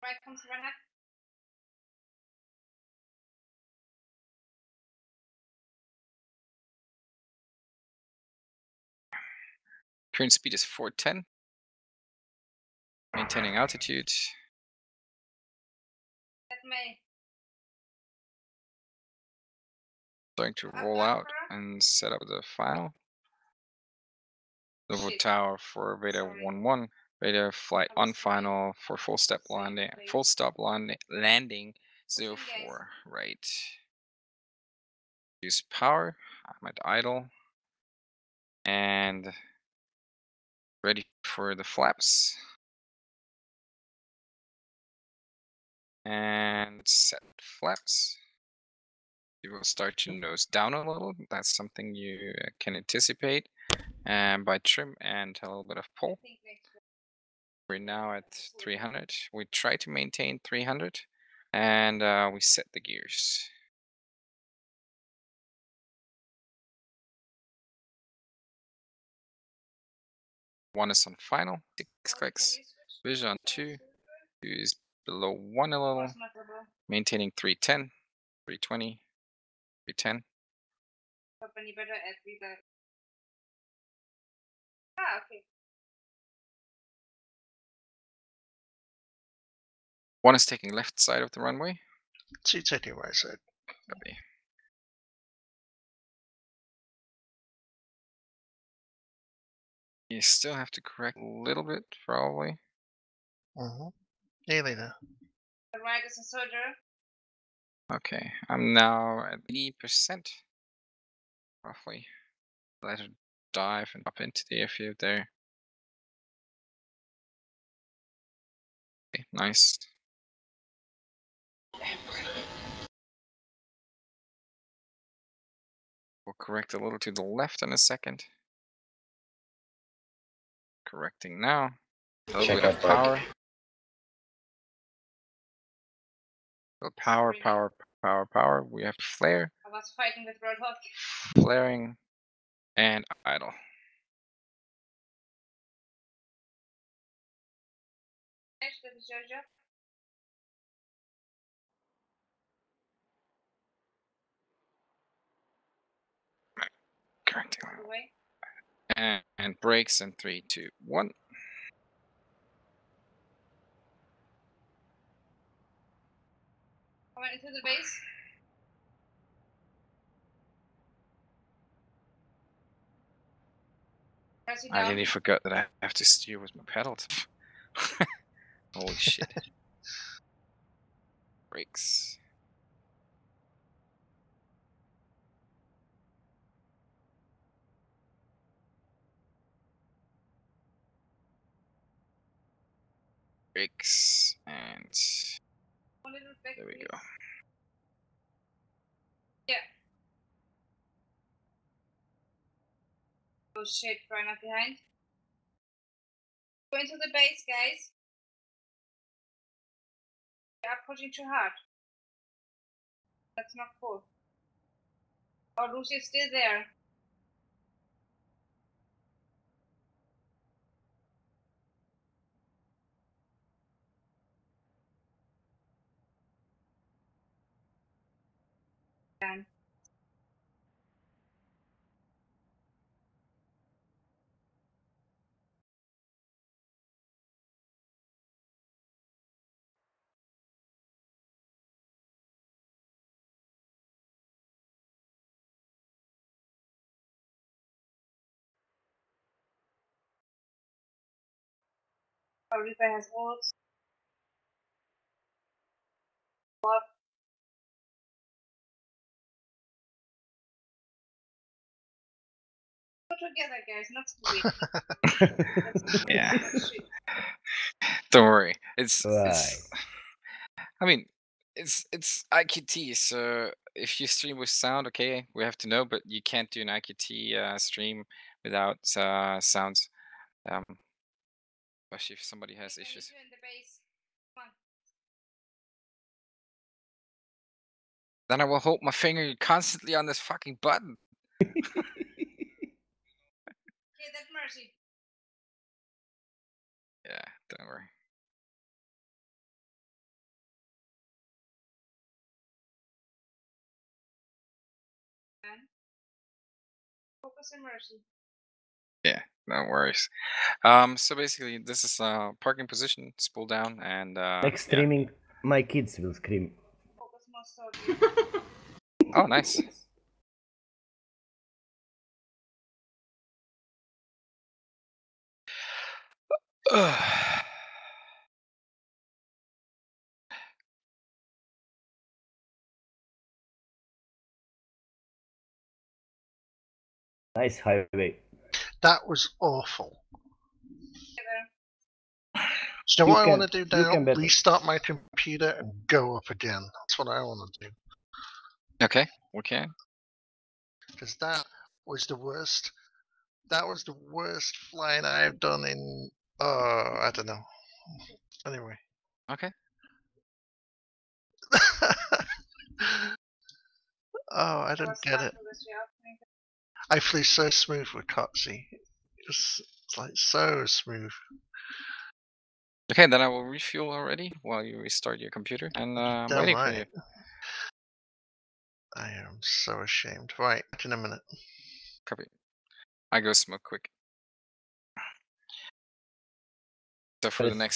Right comes run up. Current speed is 410. Maintaining altitude. That may. Starting to roll out and set up the final. Novo Tower for Beta 1-1. Beta flight on final for full stop landing 04 right. Use power. I'm at idle. And ready for the flaps. And set flaps. You will start to nose down a little. That's something you can anticipate. And by trim and a little bit of pull. We're now at 300. We try to maintain 300. And we set the gears. One is on final, 6 clicks. Vision on 2. 2 is below 1 a little. Maintaining 310, 320, 310. Ah, okay. One is taking left side of the runway. 2 taking right side. Copy. You still have to correct a little bit, probably. Nearly there. The right is a soldier. Okay, I'm now at 80%, roughly. Let her dive and up into the airfield there. Okay, nice. We'll correct a little to the left in a second. Correcting now. A little bit of power. Power. We have to flare. I was fighting with Roadhog. Flaring. And idle. That is your job. Correcting. And brakes in 3, 2, 1. I went into the base. I nearly forgot that I have to steer with my pedals. Holy shit. Brakes. Brakes. And there we go. Yeah. Oh shit, right up behind. Go into the base, guys. You are pushing too hard. That's not cool. Oh, Lucy's still there. Damn. Oh, Reaper has walls. What? Go together, guys, not stupid. Yeah. Don't worry. It's Right. I mean, it's IQT, so if you stream with sound, okay, we have to know, but you can't do an IQT stream without sounds. Especially if somebody has issues. In the base. Come on. Then I will hold my finger constantly on this fucking button. Okay, that's mercy. Yeah, don't worry. Focus and mercy. Yeah, No worries. So basically, this is parking position. Spool down and Next yeah. streaming, my kids will scream. Focus most of you. Oh, nice. Nice highway. That was awful. Together. So You what I can- want to do you now, can better. restart my computer and go up again. That's what I want to do. Okay, we can. Because that was the worst. That was the worst flying I've done in, I don't know. Anyway. Okay. Oh, I don't get it. I flew so smooth with Cotsy. It's like so smooth. Okay, then I will refuel already while you restart your computer, and I'm Damn waiting for right. you. I am so ashamed. Right, back in a minute. Copy. I go smoke quick. So for the Yes. next